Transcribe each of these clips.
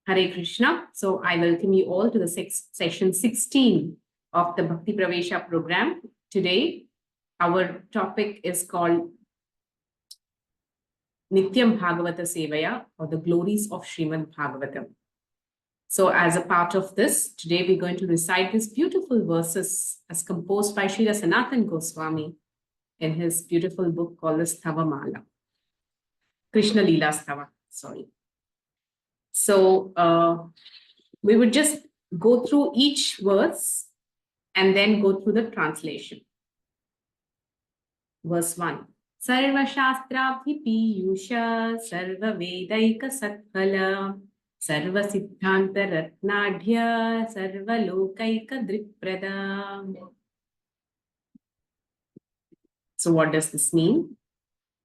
Hare Krishna. So I welcome you all to the session 16 of the Bhakti Pravesa program. Today, our topic is called Nityam Bhagavatha Sevaya, or the glories of Srimad Bhagavatam. So as a part of this, today we're going to recite these beautiful verses as composed by Srila Sanatan Goswami in his beautiful book called the Stavamala. Krishna Leela Stava, sorry. So we would just go through each verse and then go through the translation. Verse 1. Sarva Shastrabhi Piyusha Sarva Vedaika Satphala Sarva Siddhanta Ratnadhya Sarva Lokaika Drikprada. So what does this mean?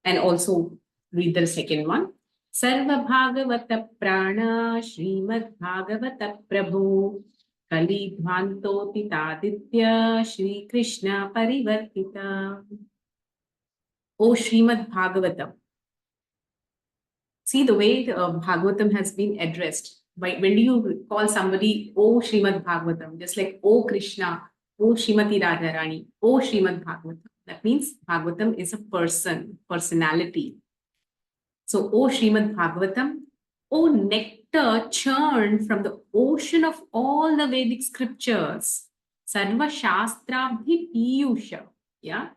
And also read the second one. Sarva Bhagavata Prana Srimad Bhagavata Prabhu Kali Dhvantoti Taditya Shri Krishna Parivartita. O Srimad Bhagavatam. See the way the Bhagavatam has been addressed. When do you call somebody O Srimad Bhagavatam? Just like O Krishna, O Srimati Radharani, O Srimad Bhagavatam. That means Bhagavatam is a person, personality. So, O Srimad Bhagavatam, O nectar churned from the ocean of all the Vedic scriptures, Sarva Shastrabhi Piyusha. Yeah.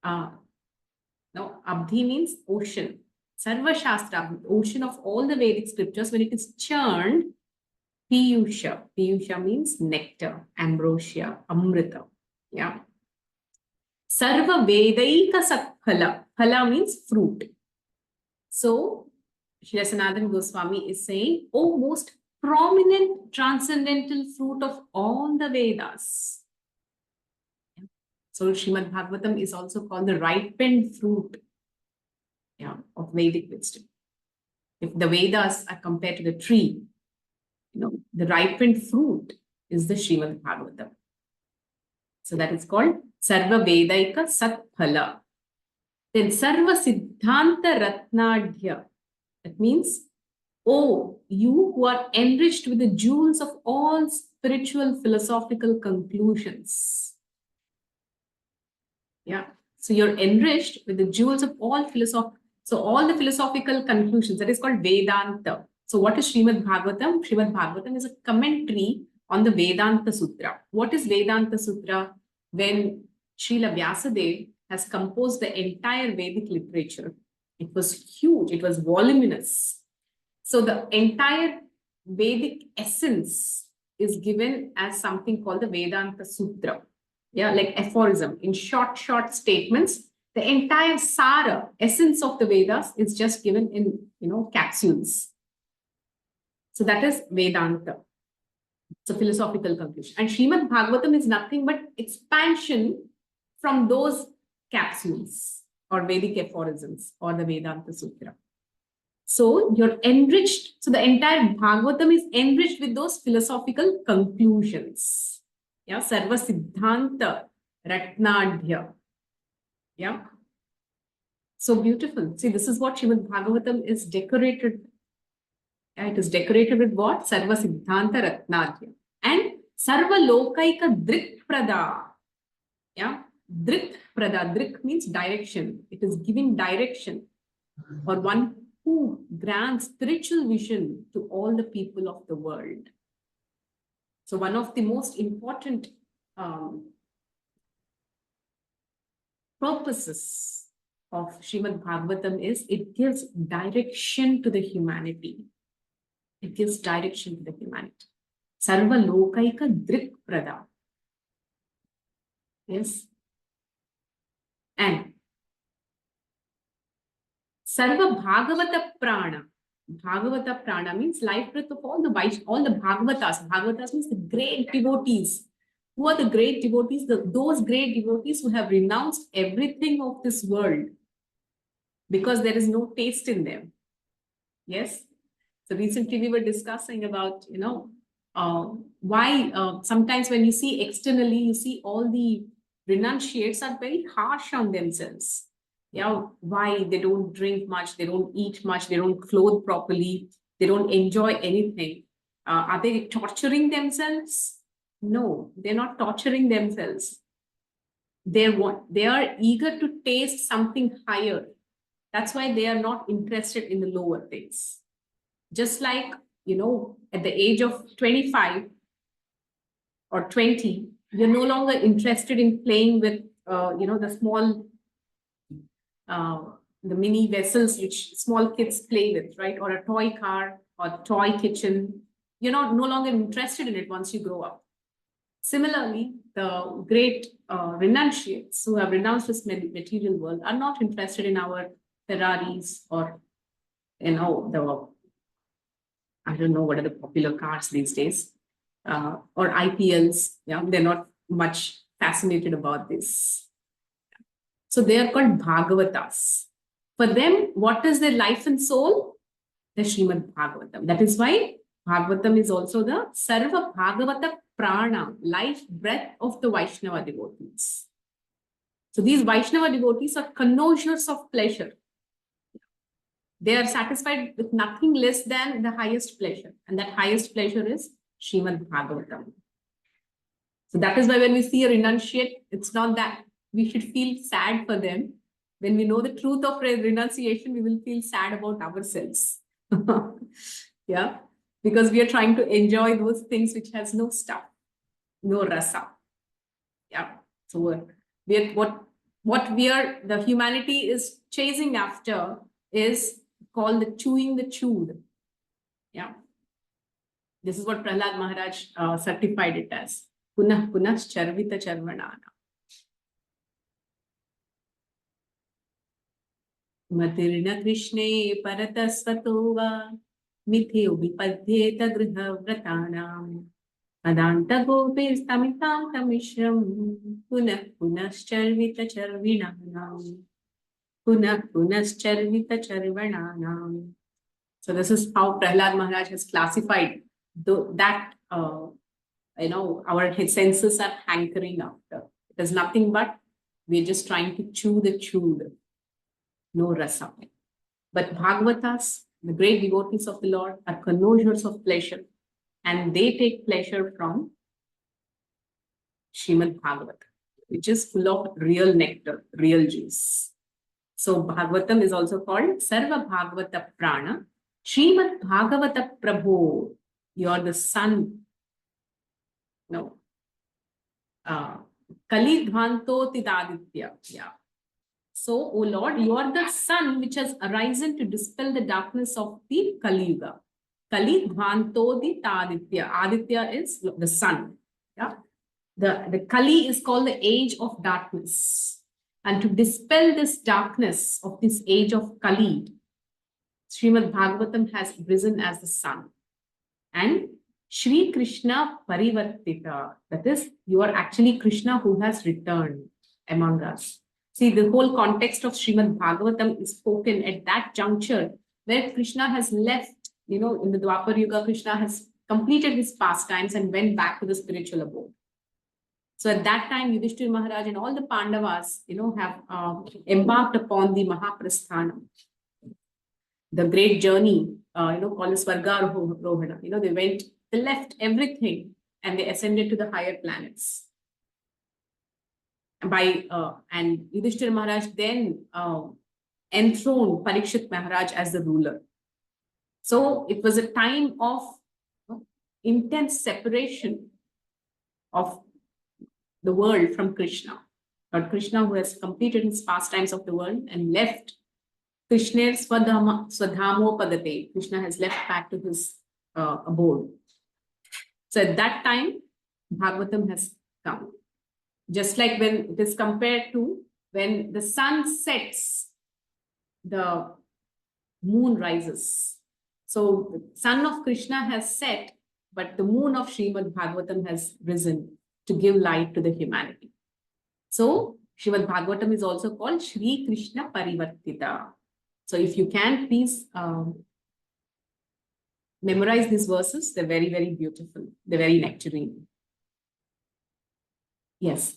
No, Abdhi means ocean. Sarva Shastrabhi, ocean of all the Vedic scriptures, when it is churned, Piyusha. Piyusha means nectar, ambrosia, amrita. Yeah. Sarva Vedaika Satphala. Phala means fruit. So, Srila Sanatan Goswami is saying, O most prominent transcendental fruit of all the Vedas. So, Srimad Bhagavatam is also called the ripened fruit, of Vedic wisdom. If the Vedas are compared to the tree, the ripened fruit is the Srimad Bhagavatam. So, that is called Sarva Vedaika Satphala. Then Sarva Siddhanta Ratnadhya. That means, oh, you who are enriched with the jewels of all spiritual philosophical conclusions. Yeah. So you're enriched with the jewels of all So all the philosophical conclusions, that is called Vedanta. So what is Srimad Bhagavatam? Srimad Bhagavatam is a commentary on the Vedanta Sutra. What is Vedanta Sutra? When Srila Vyasadeva has composed the entire Vedic literature. It was huge, it was voluminous. So the entire Vedic essence is given as something called the Vedanta Sutra. Yeah, like aphorism. In short statements, the entire Sara, essence of the Vedas is just given in, capsules. So that is Vedanta. It's a philosophical conclusion. And Srimad Bhagavatam is nothing but expansion from those capsules or Vedic aphorisms or the Vedanta Sutra. So you're enriched. So the entire Bhagavatam is enriched with those philosophical conclusions. Yeah, Sarva Siddhanta Ratnadhya. Yeah. So beautiful. See, this is what Srimad Bhagavatam is decorated. Yeah, it is decorated with what? Sarva Siddhanta Ratnadhya. And Sarva Lokaika Drikprada. Yeah. Drik Prada. Drik means direction. It is giving direction, or one who grants spiritual vision to all the people of the world. So one of the most important purposes of Srimad Bhagavatam is it gives direction to the humanity. It gives direction to the humanity. Sarva Lokaika Drik Prada. Yes. And Sarva Bhagavata Prana. Bhagavata Prana means life breath of all the Bhagavatas. Bhagavatas means the great devotees. Who are the great devotees? Those great devotees who have renounced everything of this world because there is no taste in them. Yes. So recently we were discussing about, why sometimes when you see externally, you see all the renunciates are very harsh on themselves. Yeah, why they don't drink much, they don't eat much, they don't clothe properly, they don't enjoy anything. Are they torturing themselves? No, they're not torturing themselves. They are eager to taste something higher. That's why they are not interested in the lower things. Just like, at the age of 25 or 20, you're no longer interested in playing with, the small, the mini vessels which small kids play with, right? Or a toy car or toy kitchen. You're no longer interested in it once you grow up. Similarly, the great renunciates who have renounced this material world are not interested in our Ferraris or, I don't know what are the popular cars these days, or IPLs. Yeah, they're not much fascinated about this. So they are called Bhagavatas. For them, what is their life and soul? The Srimad Bhagavatam. That is why Bhagavatam is also the Sarva Bhagavata Prana, life breath of the Vaishnava devotees. So these Vaishnava devotees are connoisseurs of pleasure. They are satisfied with nothing less than the highest pleasure. And that highest pleasure is Srimad Bhagavatam. So that is why when we see a renunciate, it's not that we should feel sad for them. When we know the truth of renunciation, we will feel sad about ourselves. Yeah, because we are trying to enjoy those things which has no stuff, no rasa. Yeah, so the humanity is chasing after is called the chewing the chewed. Yeah, this is what Prahlad Maharaj certified it as. Punah punas charvita charvanana. Matirna Krishne paratasvatova mithe ubipadhyeta griha vratanam adanta gope stamitanta mishram punah punascharvita charvinanam punah punascharvita charvananam. So this is how Prahlad Maharaj has classified that our senses are hankering after. It is nothing but we're just trying to chew the chewed. No rasa. But Bhagavatas, the great devotees of the Lord, are connoisseurs of pleasure, and they take pleasure from Srimad Bhagavatam, which is full of real nectar, real juice. So Bhagavatam is also called Sarva Bhagavata Prana. Srimad Bhagavata Prabhu, you are the son. No. Kali Dhvanto Tidaditya. Yeah. So, O Lord, you are the sun which has arisen to dispel the darkness of the Kali Yuga. Kali Dhvanto di Taditya. Aditya is the sun. Yeah. The Kali is called the age of darkness. And to dispel this darkness of this age of Kali, Srimad Bhagavatam has risen as the sun. And Shri Krishna Parivartita. That is, you are actually Krishna who has returned among us. See, the whole context of Srimad Bhagavatam is spoken at that juncture where Krishna has left, in the Dwapar Yuga, Krishna has completed his pastimes and went back to the spiritual abode. So at that time, Yudhishthira Maharaj and all the Pandavas, have embarked upon the Mahaprasthanam, the great journey, called the Svargarohana. They left everything and they ascended to the higher planets. And Yudhishthira Maharaj then enthroned Parikshit Maharaj as the ruler. So it was a time of intense separation of the world from Krishna. Lord Krishna, who has completed his pastimes of the world and left Krishna Swadhamo Padate. Krishna has left back to his abode. So at that time, Bhagavatam has come. Just like when it is compared to when the sun sets, the moon rises. So the sun of Krishna has set, but the moon of Srimad Bhagavatam has risen to give light to the humanity. So Srimad Bhagavatam is also called Shri Krishna Parivartita. So if you can, please memorize these verses. They're very, very beautiful. They're very nectarine. Yes.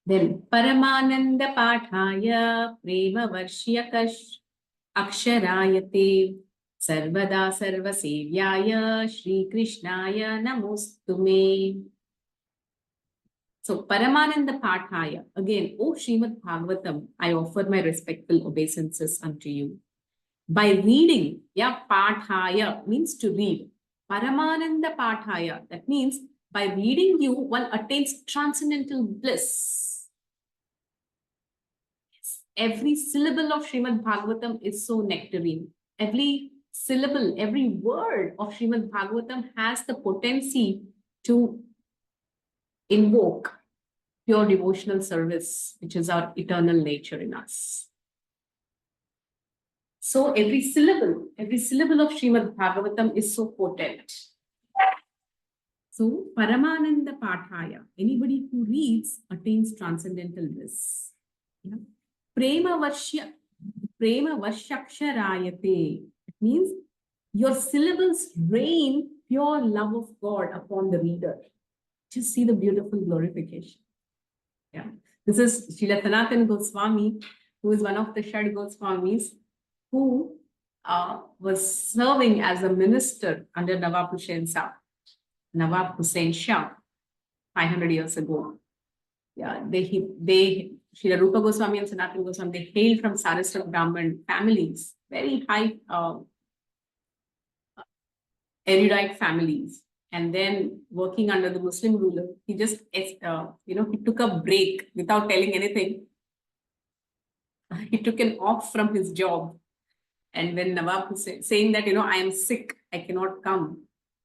Then Paramananda Pathaya Prema Varshya Aksharayate Sarvada Sarva Sevyaya Shri Krishnaya Namostume. So Paramananda Pathaya. Again, O Srimad Bhagavatam, I offer my respectful obeisances unto you. By reading, yeah, Pathaya means to read. Paramananda Pathaya, that means by reading you, one attains transcendental bliss. Every syllable of Srimad Bhagavatam is so nectarine. Every syllable, every word of Srimad Bhagavatam has the potency to invoke pure devotional service, which is our eternal nature in us. So every syllable of Srimad Bhagavatam is so potent. So Paramananda Pathaya, anybody who reads attains transcendental bliss. Yeah. Prema Varshaksharayate. It means your syllables rain pure love of God upon the reader. Just see the beautiful glorification. Yeah. This is Srila Sanatana Goswami, who is one of the Shad Goswamis, who was serving as a minister under Nawab Hussain Shah, 500 years ago. Yeah, Srila Rupa Goswami and Sanatana Goswami, they hailed from Saraswat Brahmin families, very high erudite families. And then working under the Muslim ruler, he just, he took a break without telling anything. He took an off from his job. And when Nawab Hussain, saying that, I am sick, I cannot come.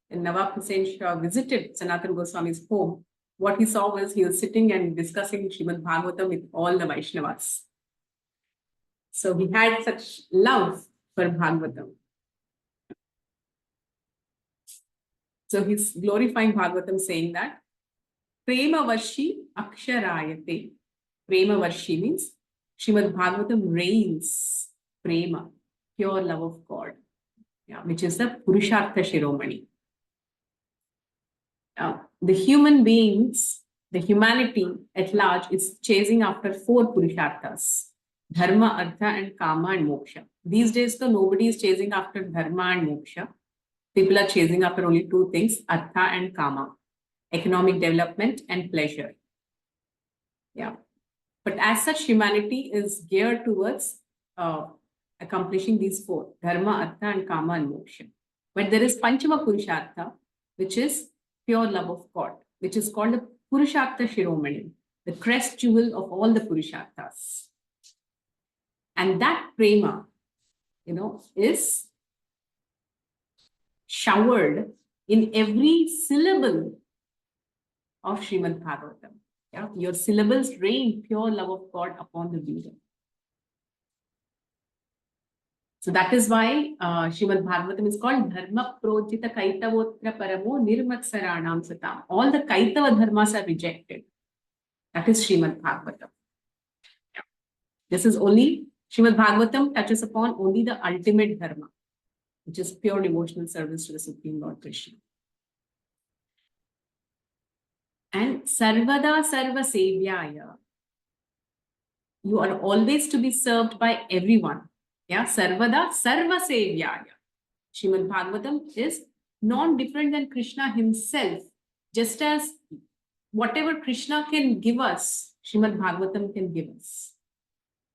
And Nawab Hussain Shah visited Sanatana Goswami's home. What he saw was he was sitting and discussing Srimad Bhagavatam with all the Vaishnavas. So he had such love for Bhagavatam. So he's glorifying Bhagavatam, saying that Prema Varshi Aksharayate. Prema Varshi means Srimad Bhagavatam rains prema, pure love of God, which is the Purushartha Shiromani. The human beings, the humanity at large is chasing after 4 Purusharthas: Dharma, Artha, and Kama and Moksha. These days, though, nobody is chasing after Dharma and Moksha. People are chasing after only 2 things, Artha and Kama: economic development and pleasure. Yeah. But as such, humanity is geared towards accomplishing these 4, Dharma, Artha, and Kama and Moksha. But there is Panchama Purushartha, which is pure love of God, which is called the Purushartha Shiromani, the crest jewel of all the Purusharthas. And that prema, is showered in every syllable of Srimad Bhagavatam. Yeah? Your syllables rain pure love of God upon the reader. So that is why Srimad Bhagavatam is called Dharma Projita Kaitavotra Paramo Nirmatsaranam Satam. All the Kaitava dharmas are rejected. That is Srimad Bhagavatam. This is only, Srimad Bhagavatam touches upon only the ultimate dharma, which is pure devotional service to the Supreme Lord Krishna. And Sarvada Sarva Sevyaya. You are always to be served by everyone. Yeah, Sarvada Sarva Sevyaya. Srimad Bhagavatam is non-different than Krishna himself. Just as whatever Krishna can give us, Srimad Bhagavatam can give us.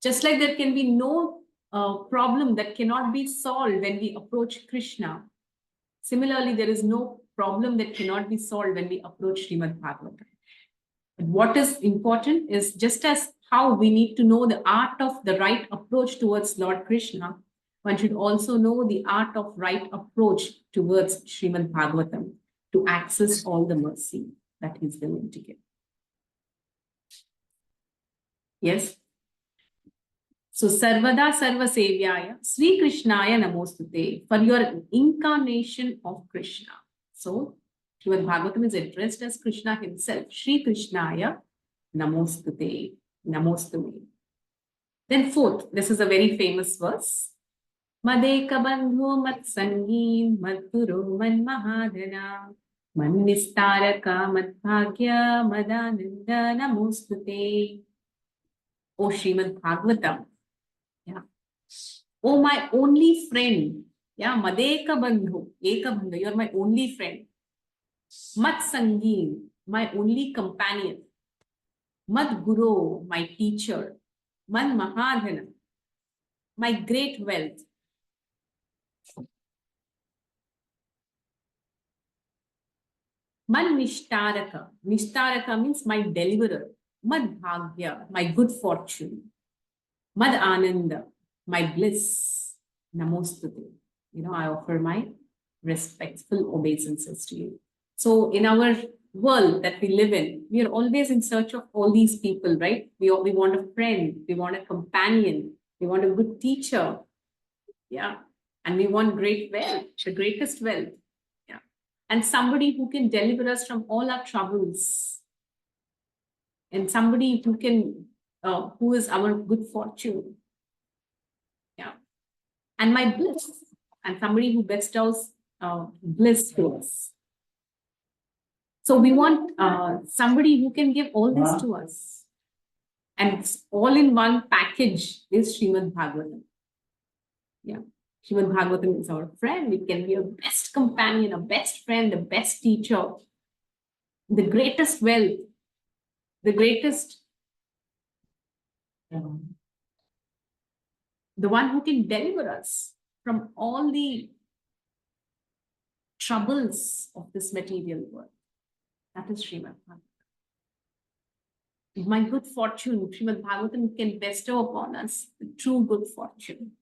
Just like there can be no problem that cannot be solved when we approach Krishna. Similarly, there is no problem that cannot be solved when we approach Srimad Bhagavatam. But what is important is just as how we need to know the art of the right approach towards Lord Krishna, one should also know the art of right approach towards Srimad Bhagavatam to access all the mercy that he is willing to give. Yes? So, Sarvada Sarva Sevyaya, Sri Krishnaya Namostute, for your incarnation of Krishna. So, Srimad Bhagavatam is addressed as Krishna himself. Sri Krishnaya Namostute, Namostume. Then 4th, this is a very famous verse. Madeka bandhu mat sangin madhuro man mahadana mannistaraka madbhagya madananda namostute. O Srimad Bhagavatam. Yeah. Oh, my only friend Yeah, Madeka Bandhu, Eka Bandhu, you're my only friend. Mat Sangeen, my only companion. Mad Guru, my teacher. Man Mahadhana, my great wealth. Man Nishtaraka. Nishtaraka means my deliverer. Mad Bhagya, my good fortune. Mad Ananda, my bliss. Namostute. I offer my respectful obeisances to you. So in our world that we live in, we are always in search of all these people, right? We want a friend, we want a companion, we want a good teacher. Yeah. And we want great wealth, the greatest wealth. Yeah. And somebody who can deliver us from all our troubles. And somebody who is our good fortune. Yeah. And my bliss. And somebody who bestows bliss to us. So we want somebody who can give all this to us. And it's all in one package is Srimad Bhagavatam. Yeah. Srimad Bhagavatam is our friend. It can be a best companion, a best friend, a best teacher, the greatest wealth, the greatest, the one who can deliver us from all the troubles of this material world. That is Srimad Bhagavatam. My good fortune, Srimad Bhagavatam can bestow upon us the true good fortune,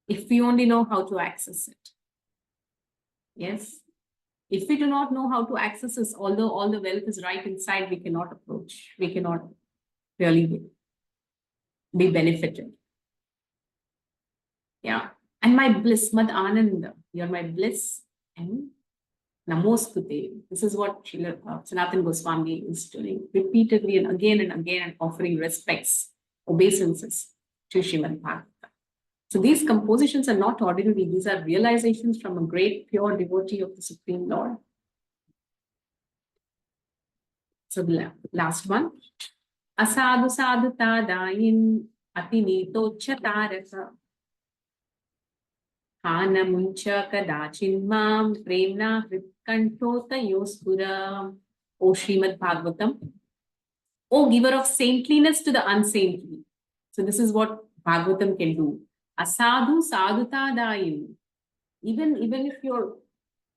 if we only know how to access it. Yes. If we do not know how to access this, although all the wealth is right inside, we cannot approach. We cannot really be benefited. Yeah. And my bliss, Mad Ananda, you're my bliss. And Namostute. This is what Sanatana Goswami is doing repeatedly and again, and offering respects, obeisances to Srimad Bhagavatam. So these compositions are not ordinary. These are realizations from a great pure devotee of the Supreme Lord. So the last one. Asadu sadhu tadayin atinito chatarasa. Hana muncha kadachin mam premna hritkantota yoskura. O Srimad Bhagavatam. O giver of saintliness to the unsaintly. So this is what Bhagavatam can do. Asadhu sadhutadayin. Even if you're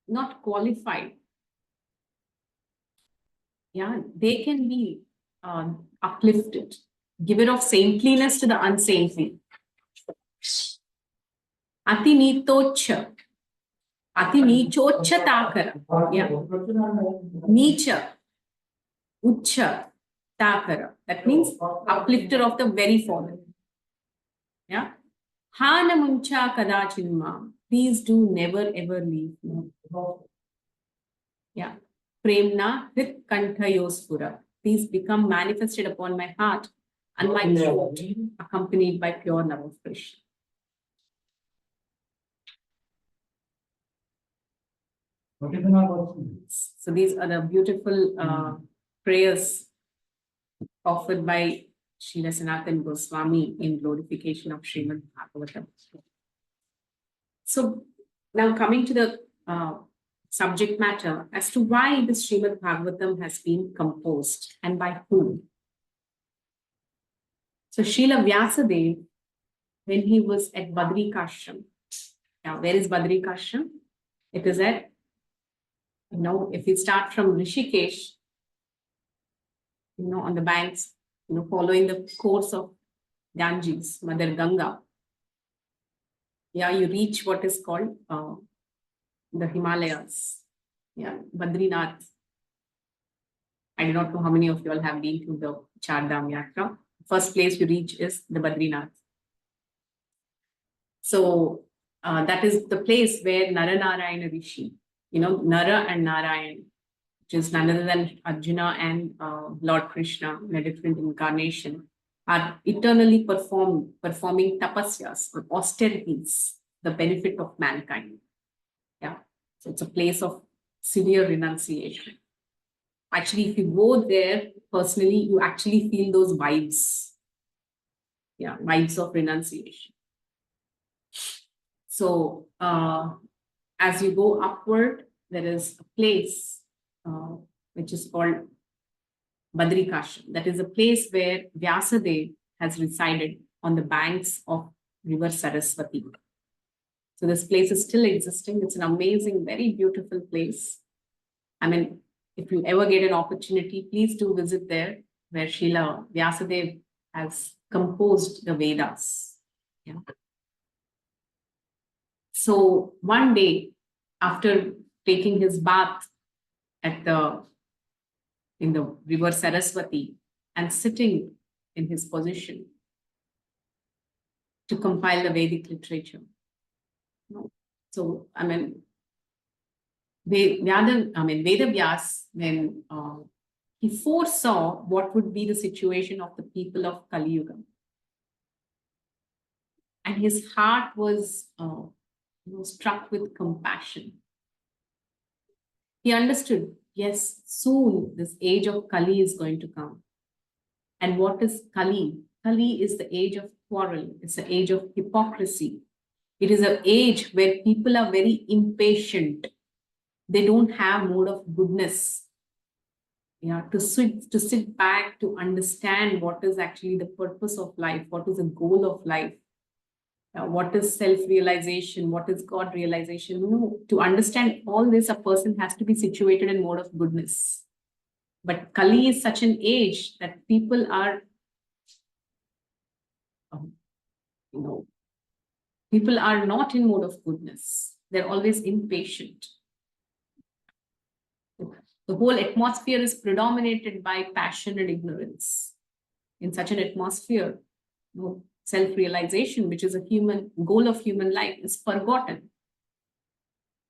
not qualified, yeah, they can be uplifted. Giver of saintliness to the unsaintly. Ati nitocha. Ati nichocha takara. Yeah. Nicha. Ucha. Takara. That means uplifter of the very fallen. Yeah. Hana muncha kadachinma. Please do never ever leave me. Yeah. Premna hrit kantha yospura. Please become manifested upon my heart and my throat, accompanied by pure love of Krishna. So these are the beautiful prayers offered by Srila Sanatana Goswami in glorification of Srimad Bhagavatam. So now coming to the subject matter as to why this Srimad Bhagavatam has been composed and by whom. So Srila Vyasadeva, when he was at Badrikashram. Now, where is Badrikashram? It is at, if we start from Rishikesh, on the banks, following the course of Ganges, Mother Ganga. Yeah, you reach what is called the Himalayas. Yeah, Badrinath. I do not know how many of you all have been to the Char Dham Yatra. First place you reach is the Badrinath. So that is the place where Naranarayana Rishi, Nara and Narayan, which is none other than Arjuna and Lord Krishna in a different incarnation, are eternally performing tapasyas or austerities, the benefit of mankind. Yeah. So it's a place of severe renunciation. Actually, if you go there personally, you actually feel those vibes. Yeah, vibes of renunciation. So as you go upward, there is a place which is called Badrikashram. That is a place where Vyasadeva has resided on the banks of river Saraswati. So this place is still existing. It's an amazing, very beautiful place. I mean, if you ever get an opportunity, please do visit there, where Srila Vyasadeva has composed the Vedas. Yeah. So one day, after taking his bath in the river Saraswati and sitting in his position to compile the Vedic literature. So, I mean, Vedavyas, when he foresaw what would be the situation of the people of Kali Yuga. And his heart was struck with compassion. He understood, yes, soon this age of Kali is going to come. And what is Kali? Kali is the age of quarrel. It's the age of hypocrisy. It is an age where people are very impatient. They don't have mode of goodness. Yeah, to sit back, to understand what is actually the purpose of life, what is the goal of life, what is self-realization, what is God realization. No, to understand all this, a person has to be situated in mode of goodness. But Kali is such an age that people are, people are not in mode of goodness. They're always impatient. The whole atmosphere is predominated by passion and ignorance. In such an atmosphere, self-realization, which is a human goal of human life, is forgotten.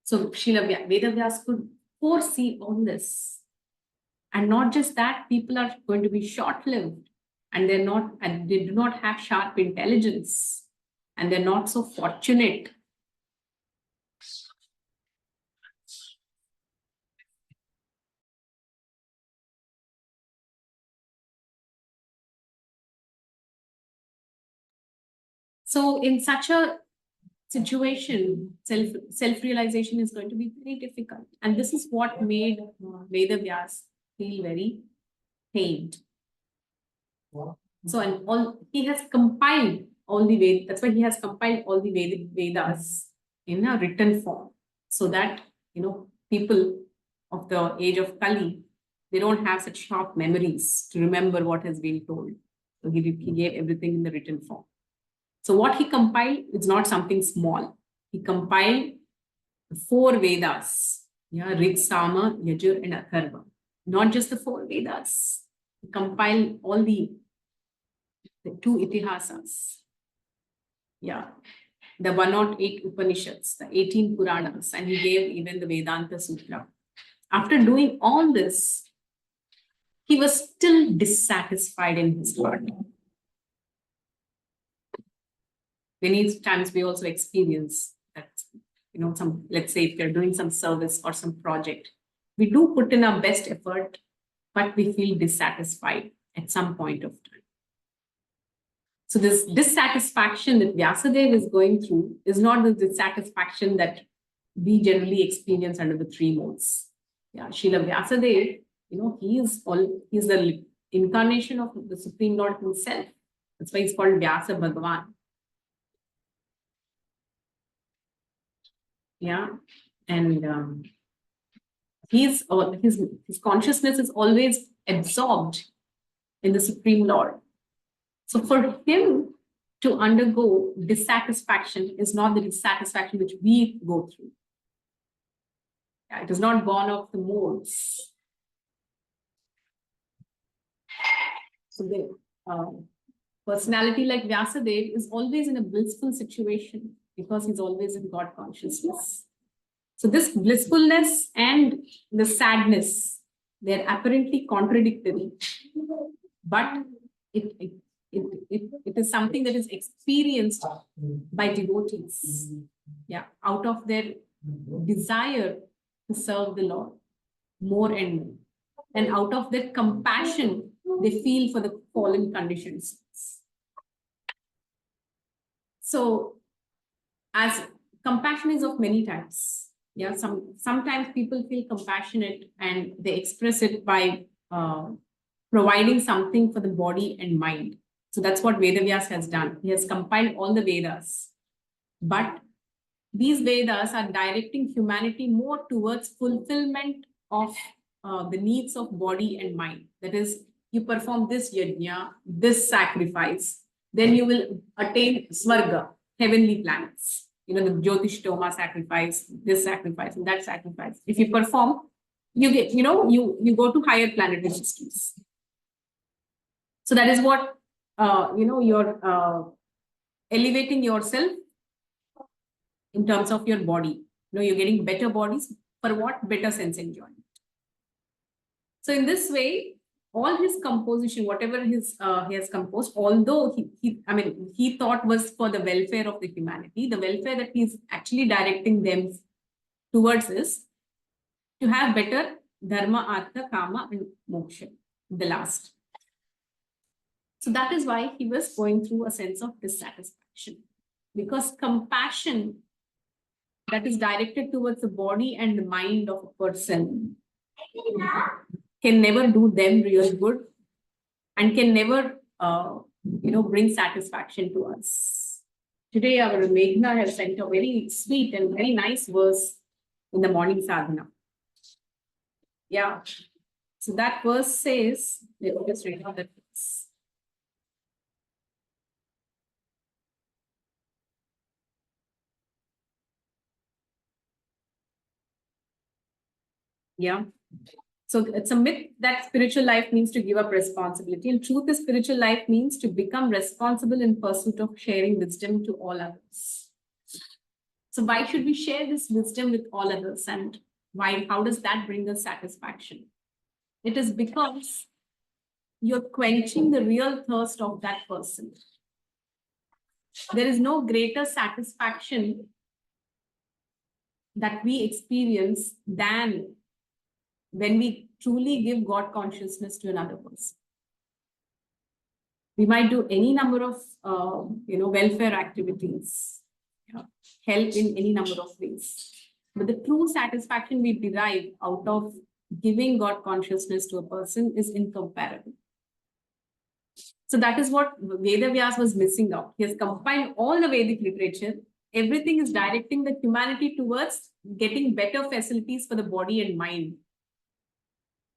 So Srila Vedavyas could foresee all this. And not just that, people are going to be short-lived, and they do not have sharp intelligence, and they're not so fortunate. So in such a situation, self-realization is going to be very difficult. And this is what made Vedavyas feel very pained. So, and he has compiled all the Vedas. That's why he has compiled all the Vedas in a written form, so that people of the age of Kali, they don't have such sharp memories to remember what has been told. So he gave everything in the written form. So what he compiled is not something small. He compiled 4 Vedas, Rig, Sama, Yajur, and Atharva. Not just the 4 Vedas. He compiled all the 2 Itihasas. The 108 Upanishads, the 18 Puranas, and he gave even the Vedanta Sutra. After doing all this, he was still dissatisfied in his heart. Many times we also experience that, let's say if you're doing some service or some project, we do put in our best effort, but we feel dissatisfied at some point of time. So this dissatisfaction that Vyasadeva is going through is not the dissatisfaction that we generally experience under the 3 modes. Srila Vyasadeva, he is the incarnation of the Supreme Lord himself. That's why he's called Vyasa Bhagavan. And his consciousness is always absorbed in the Supreme Lord. So for him to undergo dissatisfaction is not the dissatisfaction which we go through. It is not born of the modes. So the personality like Vyasadeva is always in a blissful situation because he's always in God consciousness. So this blissfulness and the sadness, they're apparently contradictory, but it is something that is experienced by devotees, out of their desire to serve the Lord more and more, and out of their compassion they feel for the fallen conditions. So as compassion is of many types. Yeah, sometimes people feel compassionate and they express it by providing something for the body and mind. So that's what Vedavyas has done. He has compiled all the Vedas. But these Vedas are directing humanity more towards fulfillment of the needs of body and mind. That is, you perform this yajna, this sacrifice, then you will attain Swarga, heavenly planets. You know, the Jyotishtoma sacrifice, this sacrifice, and that sacrifice. If you perform, you get, you go to higher planetary systems. So that is what, you're elevating yourself in terms of your body. You're getting better bodies. For what? Better sense enjoyment. So in this way, all his composition, whatever he has composed, although he thought was for the welfare of the humanity, the welfare that he's actually directing them towards is to have better dharma, artha, kama, and moksha, the last. So that is why he was going through a sense of dissatisfaction, because compassion that is directed towards the body and mind of a person can never do them real good and can never, bring satisfaction to us. Today, our Meghna has sent a very sweet and very nice verse in the morning sadhana. Yeah. So that verse says, let me just read out that verse. Yeah. So it's a myth that spiritual life means to give up responsibility. And truth is, spiritual life means to become responsible in pursuit of sharing wisdom to all others. So why should we share this wisdom with all others? And why? How does that bring us satisfaction? It is because you're quenching the real thirst of that person. There is no greater satisfaction that we experience than when we truly give God consciousness to another person. We might do any number of, welfare activities, help in any number of ways. But the true satisfaction we derive out of giving God consciousness to a person is incomparable. So that is what Vedavyas was missing out. He has compiled all the Vedic literature. Everything is directing the humanity towards getting better facilities for the body and mind.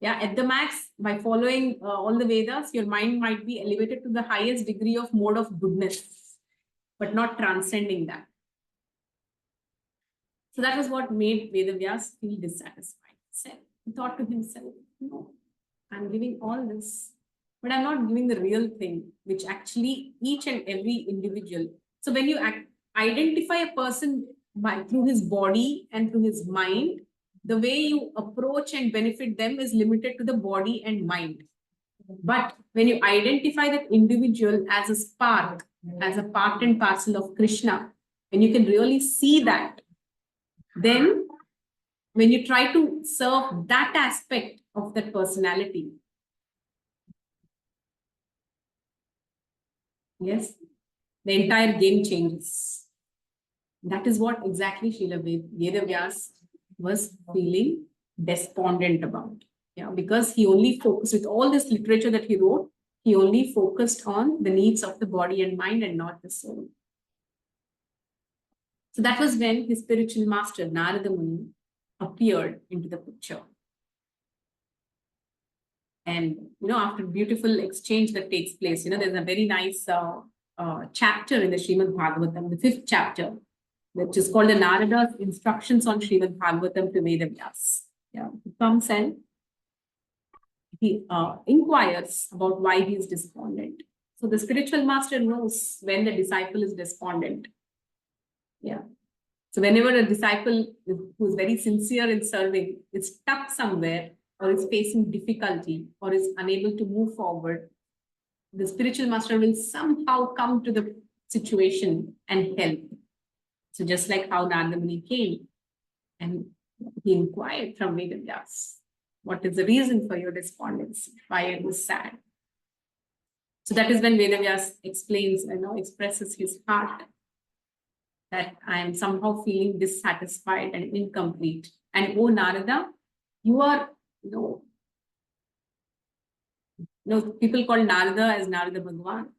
Yeah, at the max, by following all the Vedas, your mind might be elevated to the highest degree of mode of goodness, but not transcending that. So that was what made Vedavyas feel dissatisfied. He thought to himself, no, I'm giving all this, but I'm not giving the real thing, which actually each and every individual. So when you identify a person through his body and through his mind, the way you approach and benefit them is limited to the body and mind. But when you identify that individual as a spark, as a part and parcel of Krishna, and you can really see that, then when you try to serve that aspect of that personality, yes, the entire game changes. That is what exactly Srila Vedavyas was feeling despondent about. Yeah, because he only focused, with all this literature that he wrote, he only focused on the needs of the body and mind and not the soul. So that was when his spiritual master, Narada Muni, appeared into the picture. And, after beautiful exchange that takes place, there's a very nice chapter in the Srimad Bhagavatam, the 5th chapter, which is called the Narada's Instructions on Srimad Bhagavatam to Vedavyas. Yeah, he comes and he inquires about why he is despondent. So the spiritual master knows when the disciple is despondent. Yeah. So whenever a disciple who is very sincere in serving is stuck somewhere or is facing difficulty or is unable to move forward, the spiritual master will somehow come to the situation and help. So just like how Narada Muni came and he inquired from Vedavyas, what is the reason for your despondency? Why are you sad? So that is when Vedavyas explains, expresses his heart, that I am somehow feeling dissatisfied and incomplete. And oh Narada, you are, people call Narada as Narada Bhagwan.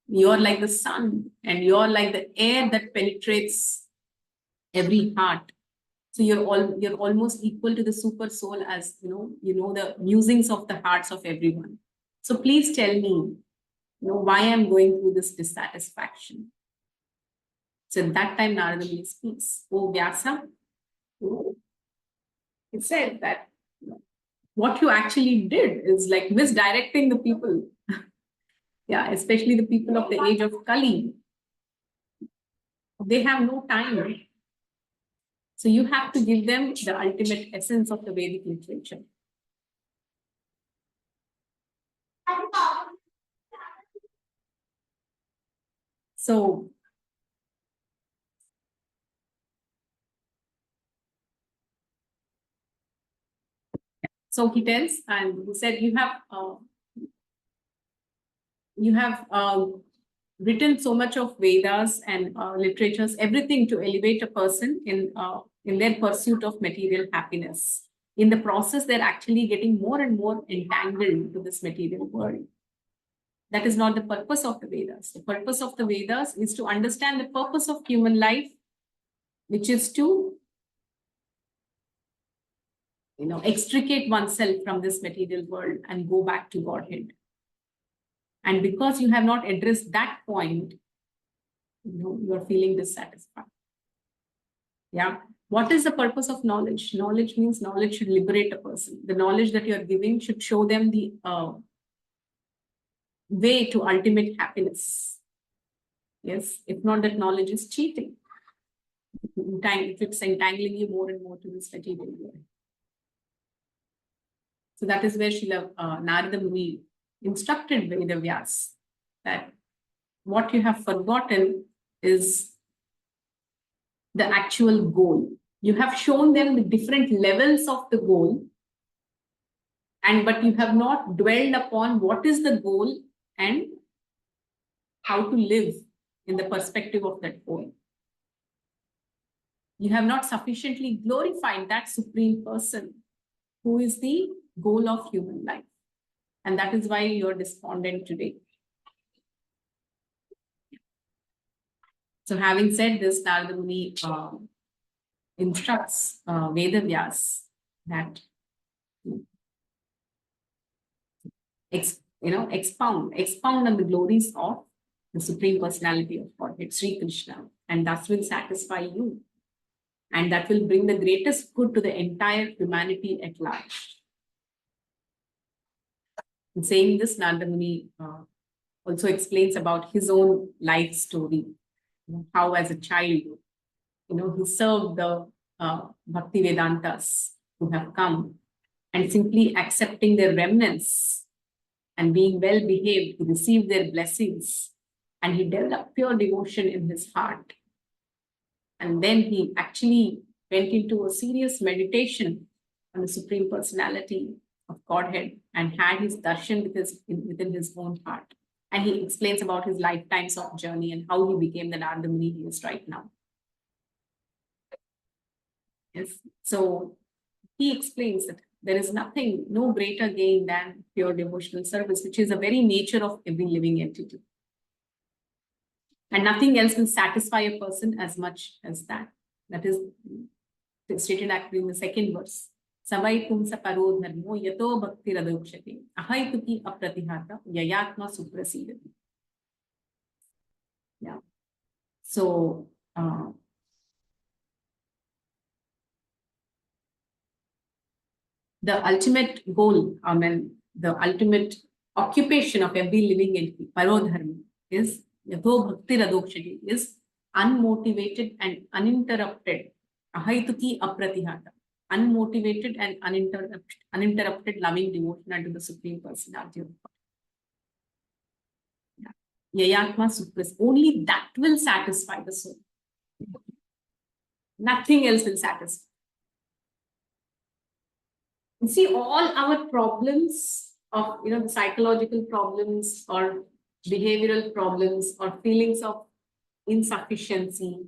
You're like the sun, and you're like the air that penetrates every heart. So you're almost equal to the super soul, as the musings of the hearts of everyone. So please tell me, why I'm going through this dissatisfaction. So at that time, Narada Muni speaks. Oh Vyasa, it said that what you actually did is like misdirecting the people. Yeah, especially the people of the age of Kali. They have no time. So you have to give them the ultimate essence of the Vedic literature. So he tells, and he said, you have written so much of Vedas and literatures, everything to elevate a person in their pursuit of material happiness. In the process, they're actually getting more and more entangled into this material world. That is not the purpose of the Vedas. The purpose of the Vedas is to understand the purpose of human life, which is to extricate oneself from this material world and go back to Godhead. And because you have not addressed that point, you're feeling dissatisfied. Yeah. What is the purpose of knowledge? Knowledge means knowledge should liberate a person. The knowledge that you're giving should show them the way to ultimate happiness. Yes. If not, that knowledge is cheating. If it's entangling you more and more to this material world. So that is where Srila Narada Muni instructed Vedavyas that what you have forgotten is the actual goal. You have shown them the different levels of the goal, but you have not dwelled upon what is the goal and how to live in the perspective of that goal. You have not sufficiently glorified that supreme person who is the goal of human life. And that is why you're despondent today. So having said this, Narada Muni instructs Vedavyas that expound on the glories of the Supreme Personality of Godhead, Sri Krishna, and that will satisfy you. And that will bring the greatest good to the entire humanity at large. In saying this, Narada Muni also explains about his own life story, how as a child, he served the Bhakti Vedantas who have come, and simply accepting their remnants and being well behaved, he received their blessings, and he developed pure devotion in his heart. And then he actually went into a serious meditation on the Supreme Personality of Godhead and had his darshan within his own heart. And he explains about his lifetimes of journey and how he became the Narada Muni he is right now. Yes. So he explains that there is no greater gain than pure devotional service, which is the very nature of every living entity. And nothing else will satisfy a person as much as that. That is stated actually in the second verse. Savai pumsa paro dharmo yato bhakti radokshati ahaituki apratihata yayatma suprasidati. Yeah. So the ultimate goal, the ultimate occupation of every living entity, parodharma, is yato bhakti radokshati, is unmotivated and uninterrupted. Ahaituki apratihata, unmotivated and uninterrupted loving devotion unto the Supreme Personality of God. Yayatma supras, only that will satisfy the soul. Nothing else will satisfy. You see, all our problems of the psychological problems or behavioral problems or feelings of insufficiency,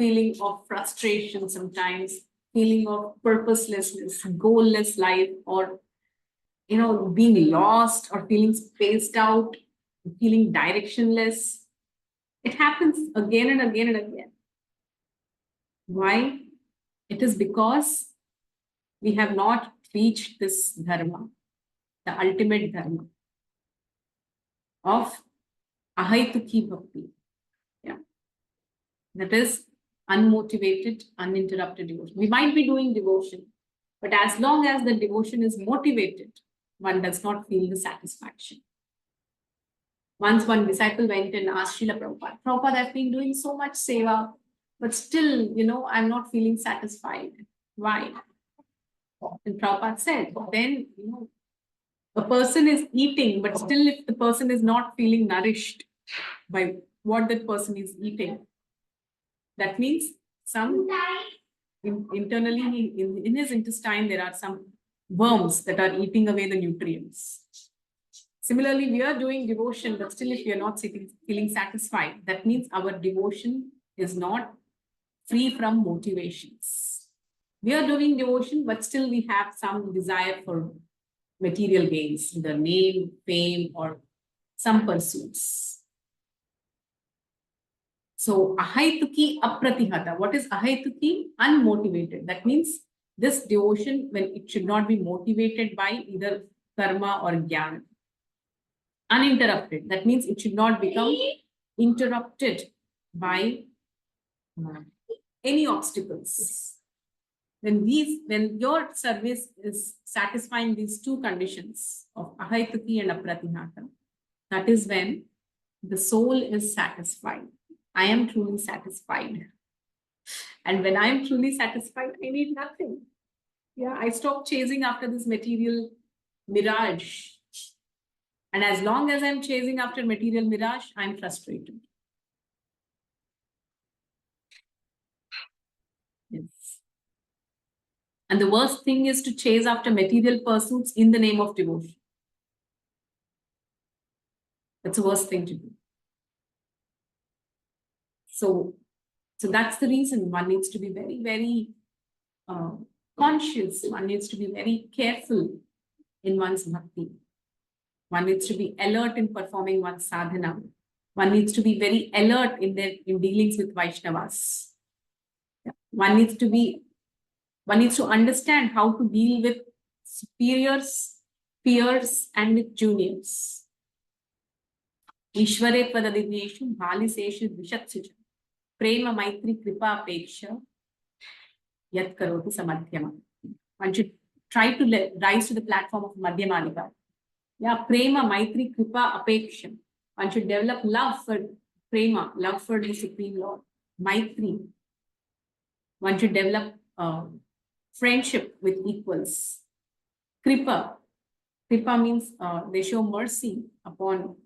feeling of frustration sometimes, feeling of purposelessness, goalless life, or being lost or feeling spaced out, feeling directionless. It happens again and again and again. Why? It is because we have not reached this dharma, the ultimate dharma of ahaituki bhakti. Yeah. That is unmotivated, uninterrupted devotion. We might be doing devotion, but as long as the devotion is motivated, one does not feel the satisfaction. Once one disciple went and asked Srila Prabhupada, Prabhupada, I've been doing so much seva, but still, I'm not feeling satisfied. Why? And Prabhupada said, then, a person is eating, but still if the person is not feeling nourished by what that person is eating, that means internally in his intestine, there are some worms that are eating away the nutrients. Similarly, we are doing devotion, but still if we are not feeling satisfied, that means our devotion is not free from motivations. We are doing devotion, but still we have some desire for material gains, either name, fame, or some pursuits. So, ahaituki apratihata. What is ahaituki? Unmotivated. That means this devotion, when it should not be motivated by either karma or jnana. Uninterrupted. That means it should not become interrupted by any obstacles. When your service is satisfying these two conditions of ahaituki and apratihata, that is when the soul is satisfied. I am truly satisfied. And when I am truly satisfied, I need nothing. Yeah, I stop chasing after this material mirage. And as long as I'm chasing after material mirage, I'm frustrated. Yes. And the worst thing is to chase after material pursuits in the name of devotion. That's the worst thing to do. So that's the reason one needs to be very, very conscious. One needs to be very careful in one's bhakti. One needs to be alert in performing one's sadhana. One needs to be very alert in dealings with Vaishnavas. One needs to understand how to deal with superiors, peers, and with juniors. Ishvare padadiveshu bhaliseshu vishatsuja prema maitri kripa apeksha yat karoti samadhyama. One should try to rise to the platform of madhyamalika. Yeah, prema maitri kripa apeksha. One should develop love for prema, love for the Supreme Lord. Maitri. One should develop friendship with equals. Kripa. Kripa means they show mercy upon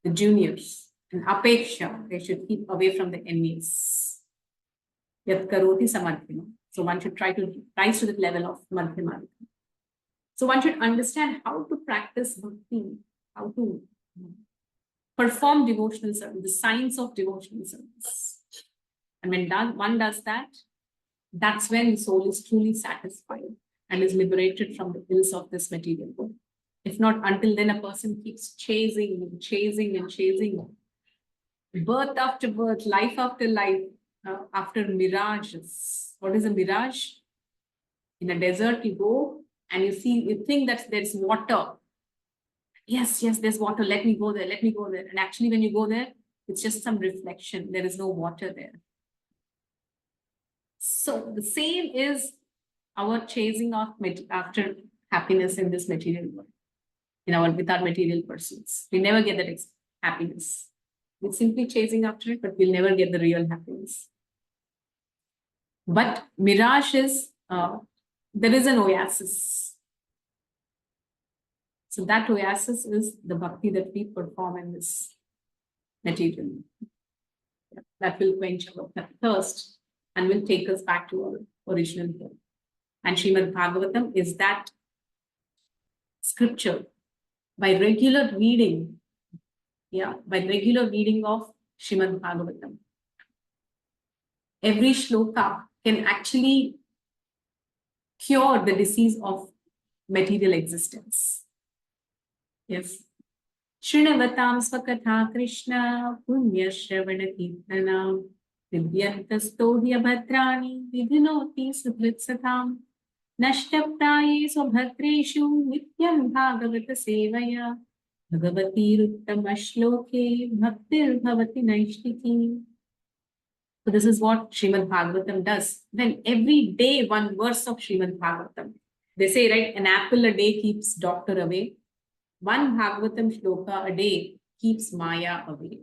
the juniors. And apeksha, they should keep away from the enemies. Yat karoti samadhyama. So one should try to rise to the level of madhyama. So one should understand how to practice bhakti, how to perform devotional service, the science of devotional service. And when one does that, that's when the soul is truly satisfied and is liberated from the ills of this material world. If not, until then, a person keeps chasing and chasing and chasing, birth after birth, life after life, after mirages. What is a mirage? In a desert, you go and you think that there's water. Yes, there's water. Let me go there. And actually, when you go there, it's just some reflection. There is no water there. So the same is our chasing after happiness in this material world, with our material pursuits. We never get that happiness. We're simply chasing after it, but we'll never get the real happiness. But mirage is, there is an oasis. So that oasis is the bhakti that we perform in this material. That will quench our thirst and will take us back to our original home. And Srimad Bhagavatam is that scripture. By regular reading of Srimad Bhagavatam, every shloka can actually cure the disease of material existence. Yes. Shrинavatam Svakatha Krishna Punya Shravana Kirtanam Vidyantastohya Bhadrani Vidinoti Subritsatam Nashtapraye Subhadreshu Nityam Bhagavata Sevaya Bhagavati Ruttama Shloke Bhaktir Bhavati Naishtiki. So this is what Srimad Bhagavatam does. Then every day one verse of Srimad Bhagavatam. They say, right, an apple a day keeps doctor away. One Bhagavatam shloka a day keeps Maya away.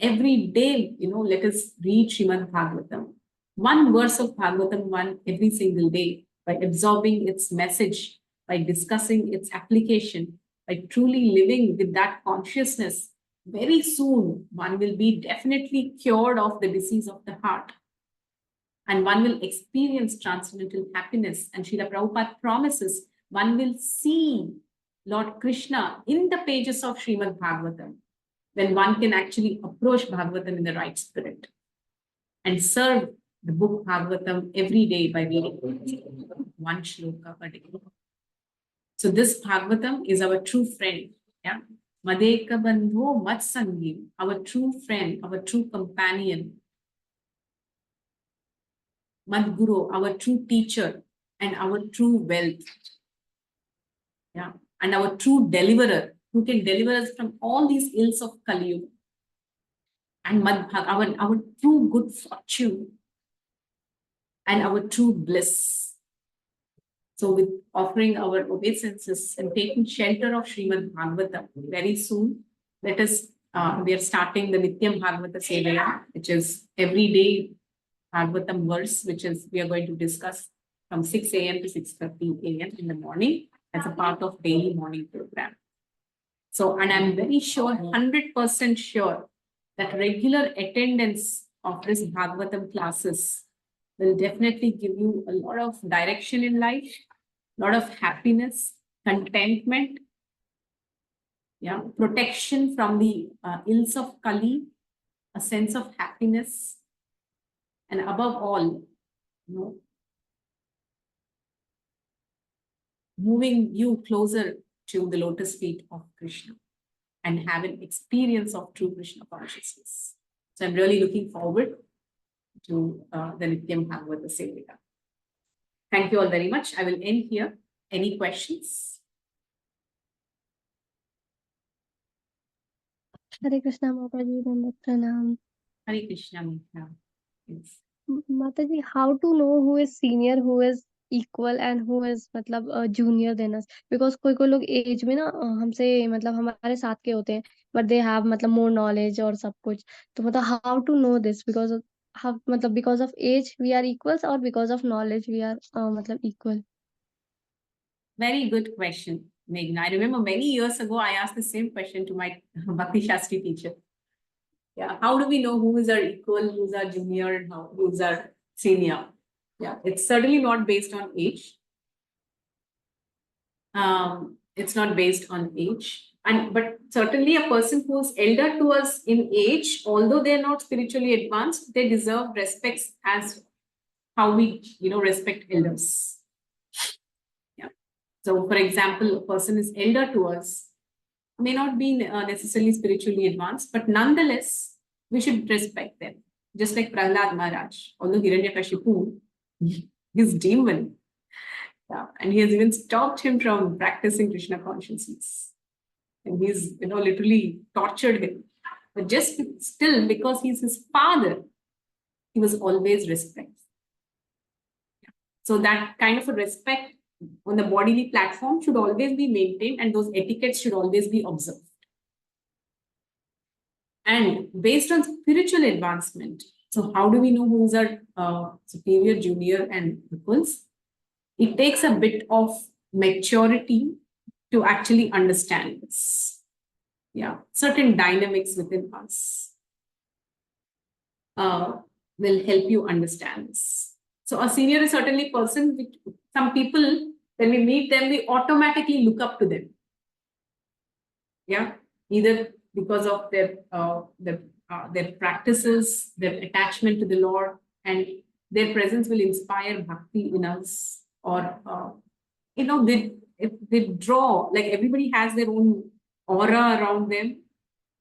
Every day, let us read Srimad Bhagavatam. One verse of Bhagavatam, one every single day, by absorbing its message, by discussing its application, by truly living with that consciousness. Very soon, one will be definitely cured of the disease of the heart. And one will experience transcendental happiness. And Srila Prabhupada promises one will see Lord Krishna in the pages of Srimad Bhagavatam, when one can actually approach Bhagavatam in the right spirit and serve the book Bhagavatam every day by reading one shloka per day. So this Bhagavatam is our true friend. Yeah. Madeka Bandho Matsangi, our true friend, our true companion. Madguru, our true teacher and our true wealth. Yeah. And our true deliverer, who can deliver us from all these ills of Kali Yuga. And our true good fortune and our true bliss. So with offering our obeisances and taking shelter of Srimad Bhagavatam, very soon, we are starting the Nityam Bhagavata Sevaya, which is every day Bhagavatam verse, we are going to discuss from 6 a.m. to 6:30 a.m. in the morning as a part of daily morning program. So, and I'm very sure, 100% sure, that regular attendance of this Bhagavatam classes will definitely give you a lot of direction in life, a lot of happiness, contentment, protection from the ills of Kali, a sense of happiness, and above all, moving you closer to the lotus feet of Krishna and have an experience of true Krishna consciousness. So I'm really looking forward to the Nityam Bhagavata Sevaya. Thank you all very much. I will end here. Any questions? Hare Krishna Mataji, Pranam. Hare Krishna, Mitra. Yes. Mataji, how to know who is senior, who is equal and who is junior than us? Because कोई कोई लोग as में ना हमसे हमारे साथ के होते हैं, but they have more knowledge और सब कुछ. तो how to know this? Because because of age we are equals or because of knowledge we are equal? Very good question, Meghna. I remember many years ago, I asked the same question to my Bhakti Shastri teacher. Yeah, how do we know who is our equal, who's our junior, and who's our senior? Yeah, it's certainly not based on age. It's not based on age. But certainly a person who's elder to us in age, although they're not spiritually advanced, they deserve respects as how we, respect elders. Yeah. So, for example, a person is elder to us, may not be necessarily spiritually advanced, but nonetheless, we should respect them. Just like Prahlad Maharaj, although Hiranyakashipu, his demon, and he has even stopped him from practicing Krishna consciousness. And he's, literally tortured him. But just still, because he's his father, he was always respected. So that kind of a respect on the bodily platform should always be maintained, and those etiquettes should always be observed. And based on spiritual advancement, so how do we know who's our superior, junior, and equals? It takes a bit of maturity to actually understand this. Yeah, certain dynamics within us will help you understand this. So a senior is certainly a person which some people, when we meet them, we automatically look up to them. Yeah, either because of their practices, their attachment to the Lord, and their presence will inspire bhakti in us, or they draw, like everybody has their own aura around them.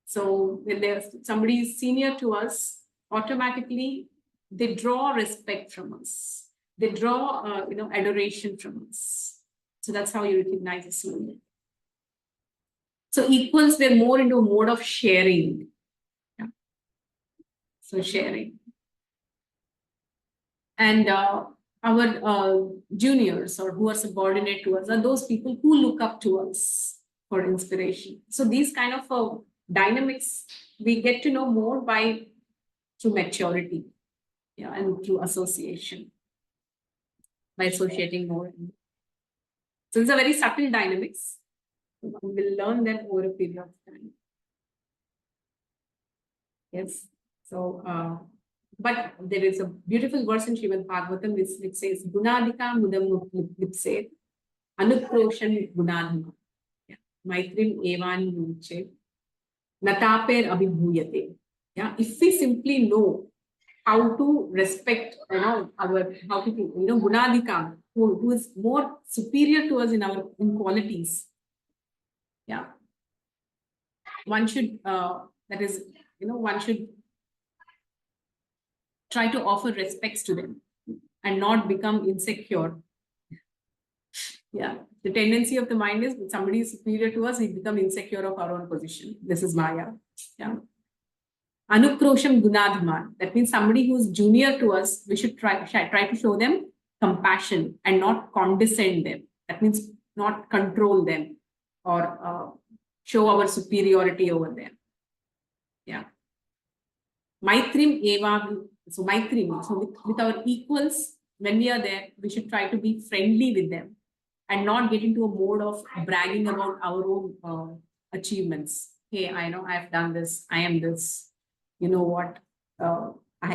So when there's somebody is senior to us, automatically they draw respect from us. They draw, adoration from us. So that's how you recognize a senior. So equals, they're more into a mode of sharing. Yeah. So sharing. And our juniors, or who are subordinate to us, are those people who look up to us for inspiration. So these kind of dynamics we get to know more through maturity, and through association, by associating more. So it's a very subtle dynamics. We will learn them over a period of time. Yes. So, but there is a beautiful verse in Srimad Bhagavatam which says, Gunadika mudam lipse, anukroshan gunadhima, maitrim evan yuche, nataper abhibhuyate. Yeah, if we simply know how to respect, how to, Gunadika, who is more superior to us in qualities. Yeah. One should, one should try to offer respects to them and not become insecure. Yeah. The tendency of the mind is, when somebody is superior to us, we become insecure of our own position. This is Maya. Yeah. Anukrosham gunadhaman. That means somebody who is junior to us, we should try to show them compassion and not condescend them. That means not control them or show our superiority over them. Yeah. Maitrim eva. So Maitrim. So with our equals, when we are there, we should try to be friendly with them and not get into a mode of bragging about our own achievements. Hey, I know I've done this. I am this. You know what?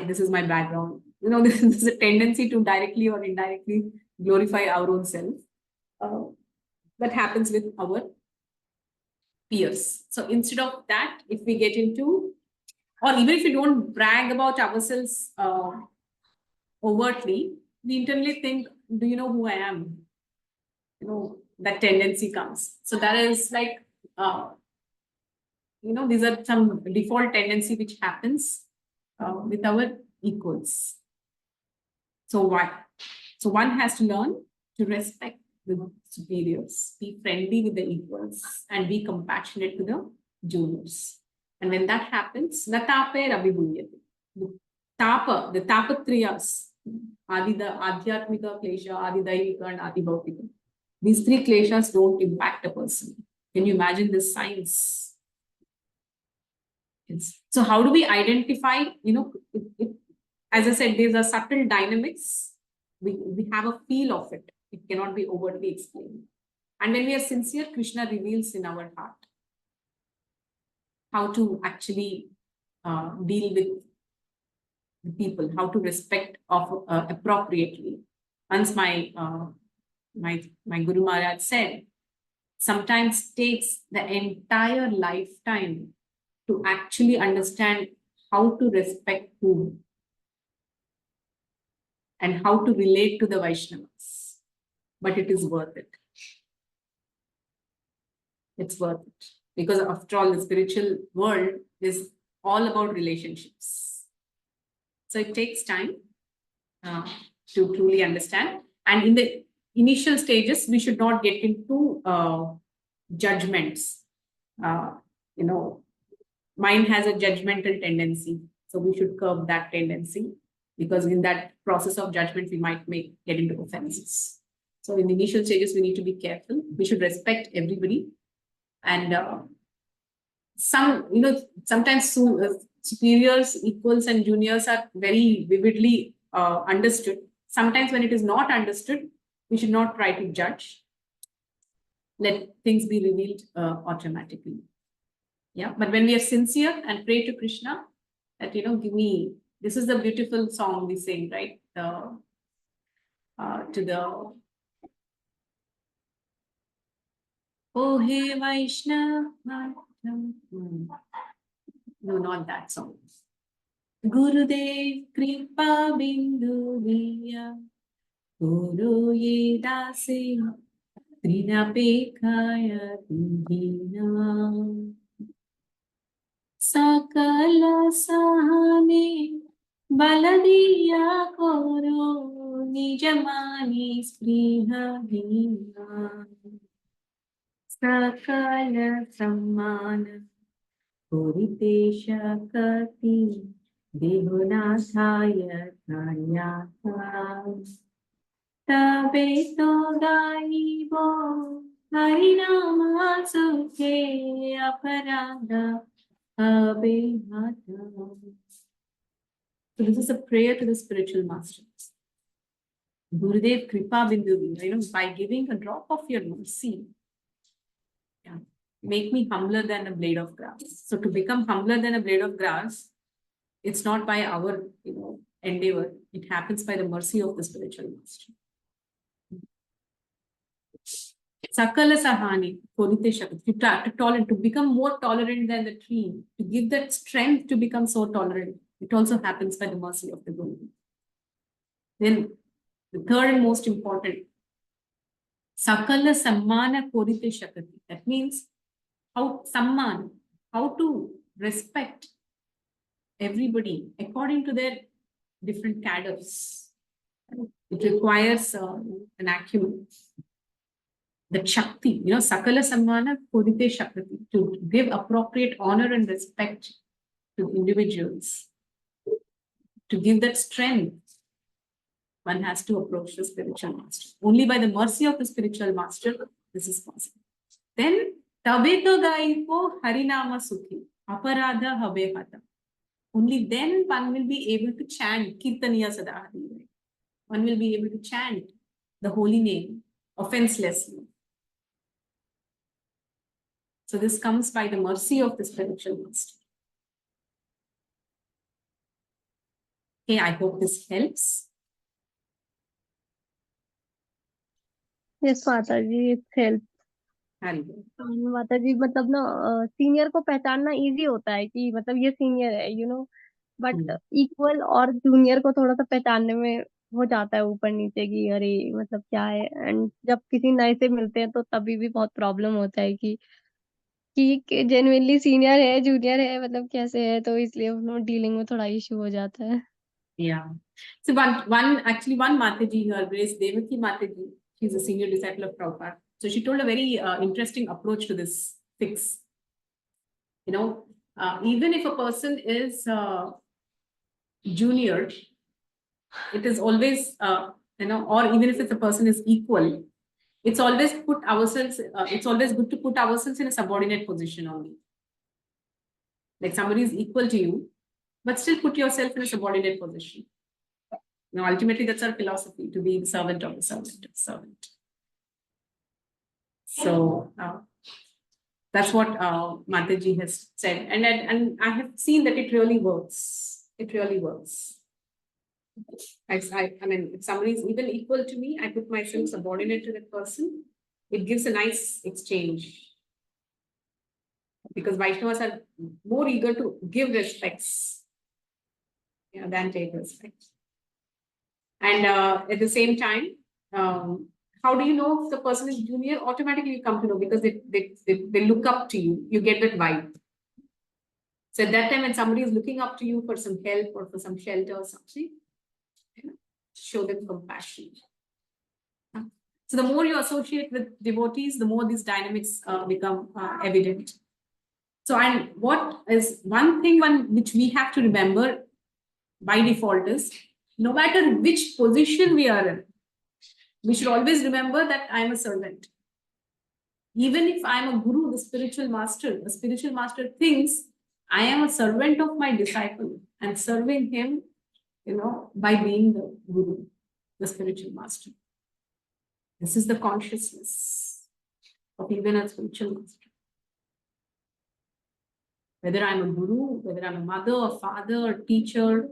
This is my background. This is a tendency to directly or indirectly glorify our own self. That happens with our peers. So instead of that, if we get into, or even if we don't brag about ourselves overtly, we internally think, do you know who I am? That tendency comes. So that is like, these are some default tendency which happens with our equals. So why? So one has to learn to respect the superiors, be friendly with the equals, and be compassionate to the juniors. And when that happens, natape abhibhunyate. The tapatriyas, Adida, Adhyatmika, Klesha, Adidaivika, and Adibhautika. These three kleshas don't impact a person. Can you imagine this science? So how do we identify, as I said, these are subtle dynamics. We have a feel of it. It cannot be overtly explained. And when we are sincere, Krishna reveals in our heart how to actually deal with the people, how to respect appropriately. Once my Guru Maharaj said, sometimes takes the entire lifetime to actually understand how to respect whom and how to relate to the Vaishnavas. But it is worth it. It's worth it. Because after all, the spiritual world is all about relationships. So it takes time to truly understand. And in the initial stages, we should not get into judgments. Mind has a judgmental tendency. So we should curb that tendency, because in that process of judgment, we might get into offenses. So in the initial stages, we need to be careful. We should respect everybody. And sometimes superiors, equals, and juniors are very vividly understood. Sometimes when it is not understood, we should not try to judge. Let things be revealed automatically. Yeah, but when we are sincere and pray to Krishna, that give me. This is the beautiful song we sing, right? To the Oh Hey Vaishnava. No, not that song. Gurudev Kripa Bindu Viya Guru Yedase Trinapekaya Dihina Sakala Sahane Baladiya Koro Nijamani Spriha Hina Sakala Sammana Purite Shakati Dehunathaya Tanyata Tabeto Gaibo Harinama Sukhe Aparada Abhihata. So this is a prayer to the spiritual masters. Gurudev Kripa Bindu, by giving a drop of your mercy, make me humbler than a blade of grass. So to become humbler than a blade of grass, it's not by our endeavor. It happens by the mercy of the spiritual master. Sakala Sahani, Korite Shakti, to become more tolerant than the tree, to give that strength to become so tolerant. It also happens by the mercy of the Guru. Then the third and most important, Sakala Sammana Korite Shakti. That means how to respect everybody according to their different cadres. It requires an acumen. The Shakti, Sakala Sammana Korite Shakti, to give appropriate honor and respect to individuals, to give that strength. One has to approach the spiritual master. Only by the mercy of the spiritual master, this is possible. Then, Tabeto Gaipo Harinama Sukhi, Aparadha Habehata. Only then one will be able to chant Kirtaniya Sadahari. One will be able to chant the holy name offenselessly. So this comes by the mercy of the spiritual master. Okay, I hope this helps. Yes, Mataji, it helps. माताजी मतलब ना senior को पहचानना easy होता है कि मतलब ये सीनियर है बट इक्वल और जूनियर को थोड़ा सा पहचानने में हो जाता है ऊपर नीचे की अरे मतलब क्या है एंड जब किसी नए से मिलते हैं तो तभी भी बहुत प्रॉब्लम होता है कि जेन्युइनली सीनियर है जूनियर है मतलब कैसे है तो इसलिए डीलिंग में थोड़ा इशू हो जाता है. Yeah. So one Mataji here, Grace Devaki Mataji, she's a senior disciple of Prabhupada. So she told a very interesting approach to this fix. Even if a person is junior, it is always, or even if it's a person is equal, it's always it's always good to put ourselves in a subordinate position only. Like somebody is equal to you, but still put yourself in a subordinate position. Ultimately, that's our philosophy, to be the servant of the servant. So that's what Mataji has said. And I have seen that it really works. It really works. I mean, if somebody is even equal to me, I put myself subordinate to that person. It gives a nice exchange. Because Vaishnavas are more eager to give respects than take respects. And at the same time, how do you know if the person is junior? Automatically you come to know because they look up to you. You get that vibe. So at that time, when somebody is looking up to you for some help or for some shelter or something, show them compassion. So the more you associate with devotees, the more these dynamics become evident. So, and what is one thing which we have to remember by default is, no matter which position we are in, we should always remember that I am a servant. Even if I am a guru, the spiritual master thinks I am a servant of my disciple and serving him, by being the guru, the spiritual master. This is the consciousness of even a spiritual master. Whether I'm a guru, whether I'm a mother, a father, a teacher,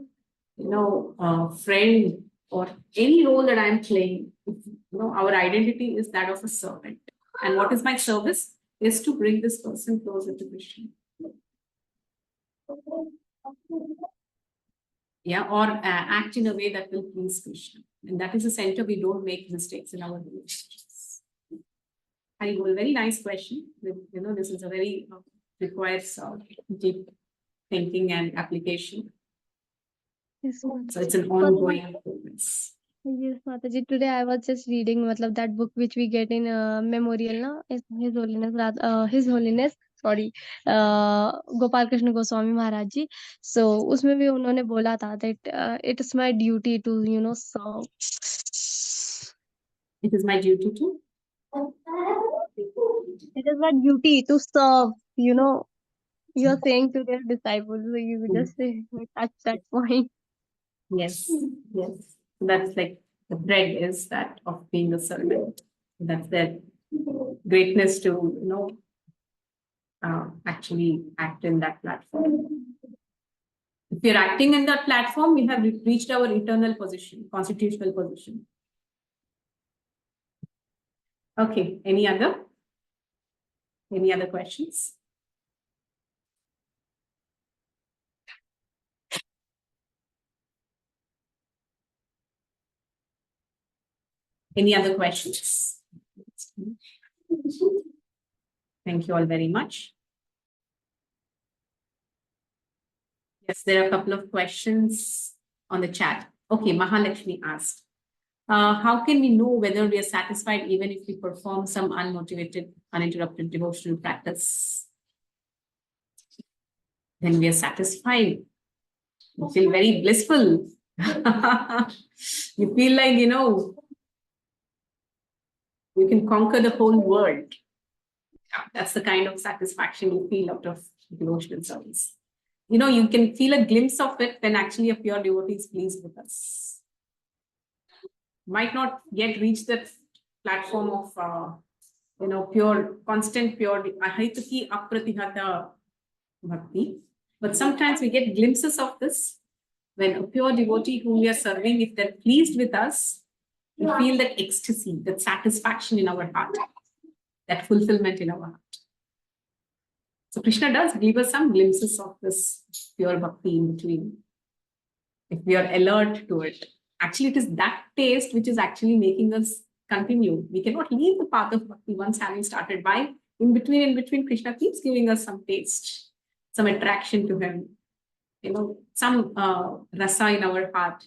a friend, or any role that I'm playing, our identity is that of a servant. And what is my service? Is to bring this person closer to Krishna. Yeah, or act in a way that will please Krishna. And that is the center. We don't make mistakes in our relationships. Very nice question. This is a very requires deep thinking and application. Yes, so it's an ongoing process. Yes, Mataji. Today I was just reading that book which we get in memorial, na? His Holiness, His Holiness, sorry, Gopal Krishna Goswami Maharaj ji. So उसमें भी उन्होंने बोला था that it is my duty to serve. It is my duty to. It is my duty to serve. You are saying to their disciples, so you just touch that point. Yes, yes. That's like the bread is that of being a servant. That's their greatness to actually act in that platform. If we are acting in that platform, we have reached our eternal position, constitutional position. Okay, any other questions? Any other questions? Thank you all very much. Yes, there are a couple of questions on the chat. Okay, Mahalakshmi asked, how can we know whether we are satisfied even if we perform some unmotivated, uninterrupted devotional practice? Then we are satisfied. You feel very blissful. You feel like, you can conquer the whole world. That's the kind of satisfaction you feel out of devotional service. You can feel a glimpse of it when actually a pure devotee is pleased with us. Might not yet reach that platform of, pure, constant, pure, ahitaki apratihata bhakti. But sometimes we get glimpses of this when a pure devotee whom we are serving, if they're pleased with us, we feel that ecstasy, that satisfaction in our heart, that fulfillment in our heart. So Krishna does give us some glimpses of this pure bhakti in between. If we are alert to it, actually it is that taste which is actually making us continue. We cannot leave the path of bhakti once having started. By in between, Krishna keeps giving us some taste, some attraction to him, some rasa in our heart.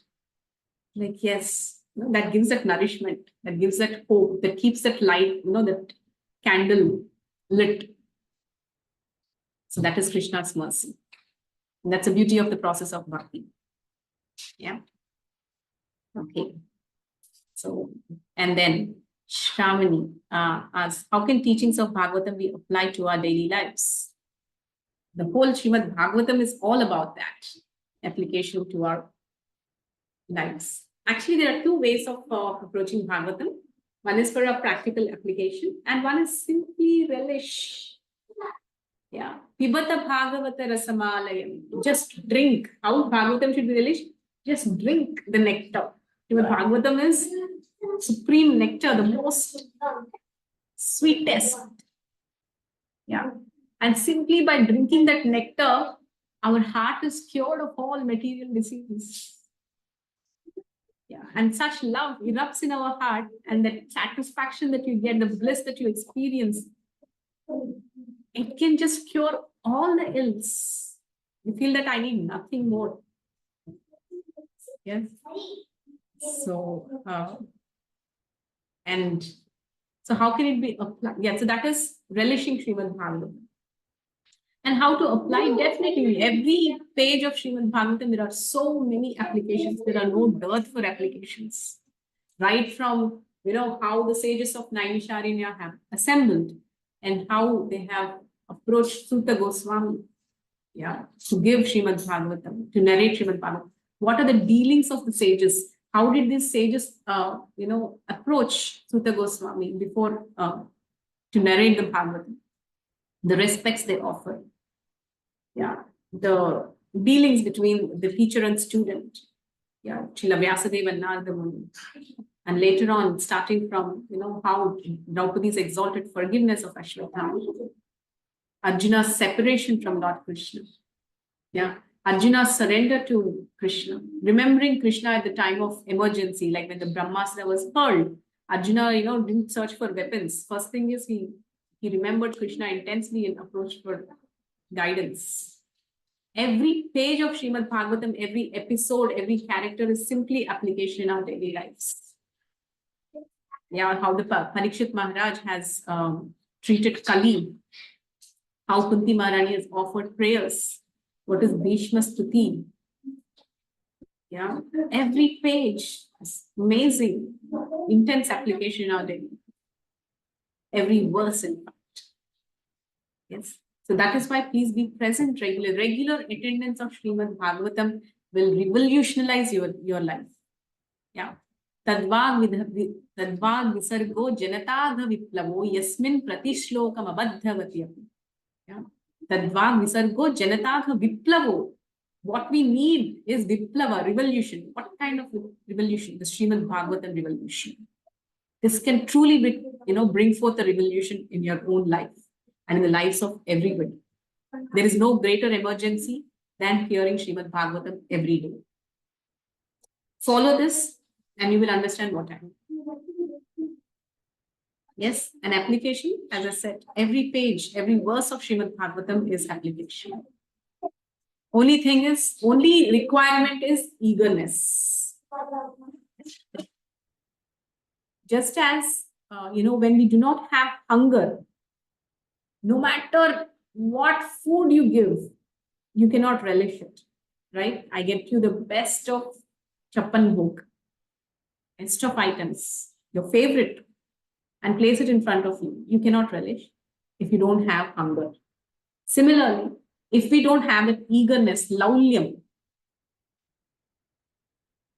Like, yes, that gives that nourishment, that gives that hope, that keeps that light, that candle lit. So that is Krishna's mercy. And that's the beauty of the process of bhakti. Yeah. Okay. So, and then Shravani asks, how can teachings of Bhagavatam be applied to our daily lives? The whole Srimad Bhagavatam is all about that, application to our lives. Actually, there are two ways of approaching Bhagavatam. One is for a practical application, and one is simply relish. Yeah. Pibata Bhagavata Rasamalayam. Just drink. How Bhagavatam should be relished? Just drink the nectar. Bhagavatam is supreme nectar, the most sweetest. Yeah. And simply by drinking that nectar, our heart is cured of all material diseases. Yeah. And such love erupts in our heart, and that satisfaction that you get, the bliss that you experience, it can just cure all the ills. You feel that I need nothing more. Yes. So, so how can it be applied? Yeah, so that is relishing Srimad Bhagavatam. And how to apply? Definitely, every page of Srimad Bhagavatam, there are so many applications. There are no dearth for applications. Right from, how the sages of Naimisharanya have assembled and how they have approached Suta Goswami, to give Srimad Bhagavatam, to narrate Srimad Bhagavatam. What are the dealings of the sages? How did these sages, approach Suta Goswami before to narrate the Bhagavatam? The respects they offer. Yeah, the dealings between the teacher and student. Yeah, Srila Vyasadeva and Narada Muni. And later on, starting from, how Draupadi's exalted forgiveness of Ashwatthama, Arjuna's separation from Lord Krishna. Yeah, Arjuna's surrender to Krishna, remembering Krishna at the time of emergency, like when the Brahmastra was hurled. Arjuna, didn't search for weapons. First thing is he remembered Krishna intensely and approached for guidance. Every page of Srimad Bhagavatam, every episode, every character is simply application in our daily lives. Yeah, how the Parikshit Maharaj has treated Kali, how Kunti Maharani has offered prayers, what is Bhishma Stuti. Yeah, every page is amazing, intense application in our daily. Every verse, in fact. Yes. So that is why please be present regular. Regular attendance of Srimad Bhagavatam will revolutionize your life. Yeah. Tadvag visargo janatagha viplavo yasmin pratishlokam abadhavati. Yeah. Tadvag visargo janatagha viplavo. What we need is viplava, revolution. What kind of revolution? The Srimad Bhagavatam revolution. This can truly be, bring forth a revolution in your own life and in the lives of everybody. There is no greater emergency than hearing Srimad Bhagavatam every day. Follow this and you will understand what I mean. Yes, an application, as I said, every page, every verse of Srimad Bhagavatam is application. Only requirement is eagerness. Just as, when we do not have hunger, no matter what food you give, you cannot relish it, right? I get you the best of chappan bhog, best of items, your favorite, and place it in front of you. You cannot relish if you don't have hunger. Similarly, if we don't have that eagerness, laulyam,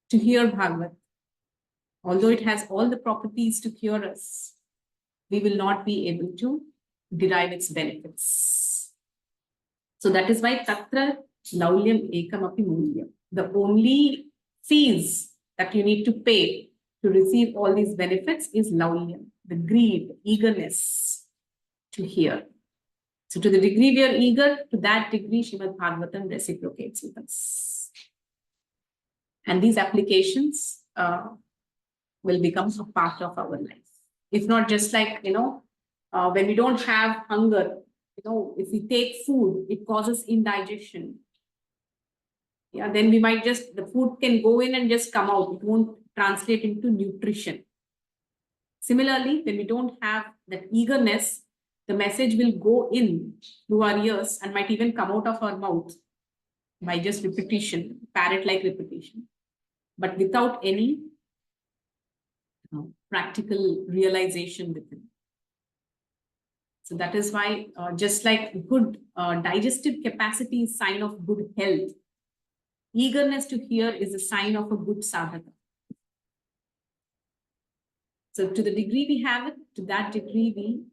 to hear Bhagavat, although it has all the properties to cure us, we will not be able to derive its benefits. So that is why tatra laulyam ekam api mulyam. The only fees that you need to pay to receive all these benefits is laulyam, the greed, eagerness to hear. So to the degree we are eager, to that degree Srimad Bhagavatam reciprocates with us. And these applications will become a part of our life. If not just like, when we don't have hunger, if we take food, it causes indigestion. Yeah, then we might the food can go in and just come out. It won't translate into nutrition. Similarly, when we don't have that eagerness, the message will go in through our ears and might even come out of our mouth by just repetition, parrot-like repetition, but without any practical realization within. So that is why, just like good digestive capacity is sign of good health, eagerness to hear is a sign of a good sadhaka. So to the degree we have it, to that degree we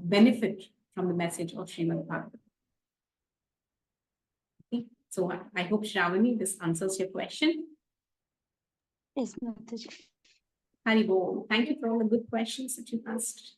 benefit from the message of Srimad Bhagavatam. Okay. So I hope, Shravani, this answers your question. Yes, Mataji. Haribol. Thank you for all the good questions that you asked.